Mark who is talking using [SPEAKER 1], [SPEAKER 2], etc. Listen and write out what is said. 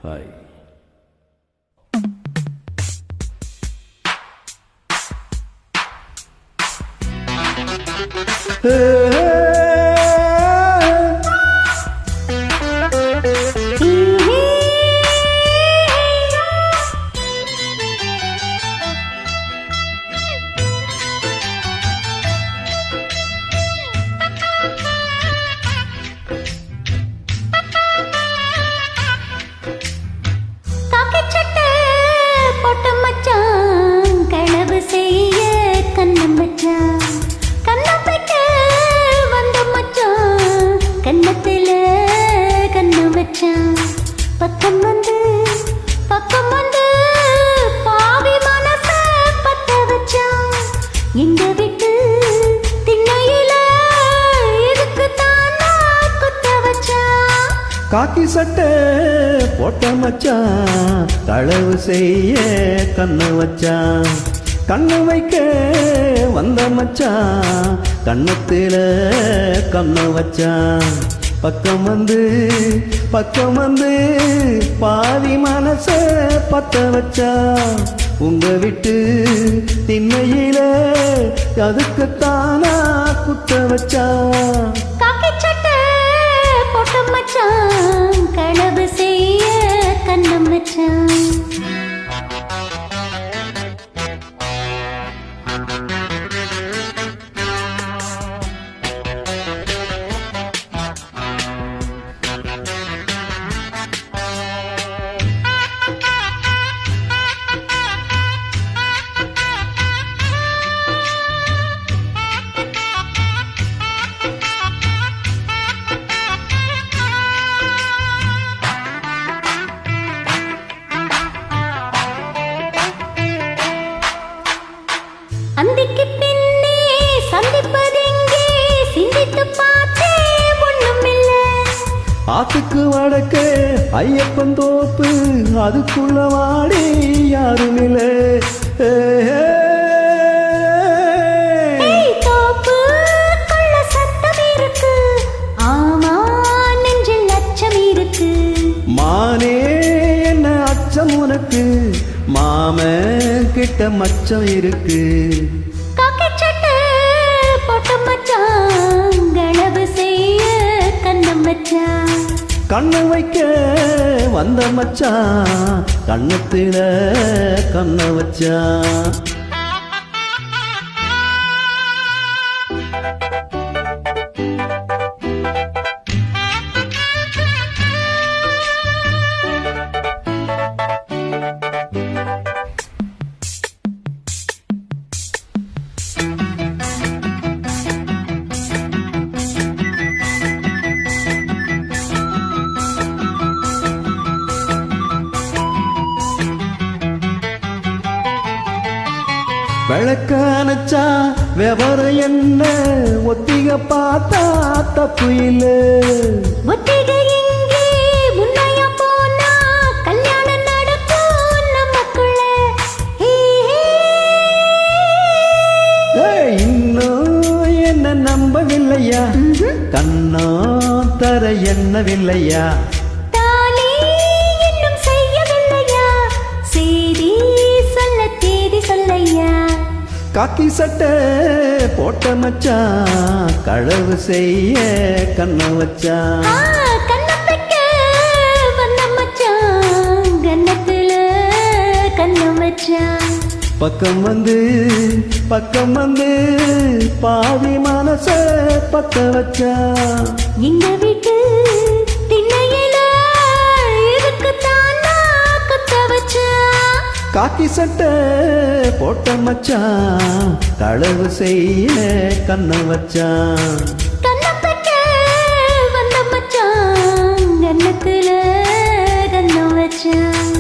[SPEAKER 1] Hi.
[SPEAKER 2] பக்கம் வந்து பாவி மனச பத்த வச்சான். எங்க விட்டு திண்ணையில இதுக்கு தானா குத்த வச்சான்.
[SPEAKER 1] காக்கி சட்டை போட்ட மச்சான் களவு செய்ய கண்ணு வச்சான். கண்ணு வைக்க வந்த மச்சான் கண்ணத்தில கண்ணு வச்சான். பக்கம் வந்து பாவி மனச பத்த வச்சா. உங்க விட்டு திண்ணையில அதுக்குத்தானா குத்த வச்சா.
[SPEAKER 2] காக்கி சட்டை போட்ட மச்சான் களவு செய்ய கண்ணம் வச்சான். அந்திக்கு பின்னே சந்திப்பதெங்கே சிந்தித்து பார்த்தே ஒண்ணுமில்ல.
[SPEAKER 1] ஆத்துக்கு வடக்கு ஐயப்பன் தோப்பு அதுக்குள்ள வாடி யாருமில்ல.
[SPEAKER 2] தோப்பு கொள்ள சத்தம் இருக்கு, ஆமா நெஞ்சில் அச்சம் இருக்கு.
[SPEAKER 1] மானே என்ன அச்சம் உனக்கு, மாமன் கிட்ட மச்சம் இருக்கு.
[SPEAKER 2] காக்கி சட்டை போட்ட மச்சான் களவு செய்ய கண்ணம் வச்சான்.
[SPEAKER 1] கண்ணு வைக்க வந்த மச்சான் கண்ணத்தில கண்ண வச்சான். விளக்கானச்சா விவரம் என்ன, ஒத்திக பார்த்தா தப்பு இல்ல.
[SPEAKER 2] ஒத்திகை இங்கே முன்னையா போனா கல்யாணம் நடக்கும் நமக்குள்ள.
[SPEAKER 1] இன்னும் என்ன நம்பவில்லையா, கண்ணோ தர எண்ணவில்லையா.
[SPEAKER 2] தாலி இன்னும் செய்யவில்லையா, செய்தி சொல்ல தேதி சொல்லையா.
[SPEAKER 1] காக்கி சட்டை போட்ட மச்சான் களவு செய்ய கண்ண வச்சான்.
[SPEAKER 2] கண்ணத்துக்க வந்த மச்சான் கண்ணத்துல கண்ணம் வச்சான்.
[SPEAKER 1] பக்கம் வந்து பாவி மனச பத்த வச்சா.
[SPEAKER 2] எங்க வீட்டு திண்ணையில இதுக்கு தானா குத்த வச்சா.
[SPEAKER 1] காக்கி சட்டை போட்ட மச்சான் களவு செய்ய கண்ண வச்சான்.
[SPEAKER 2] கண்ணத்துக்க வந்த மச்சான் கண்ணத்துல கண்ணம் வச்சான்.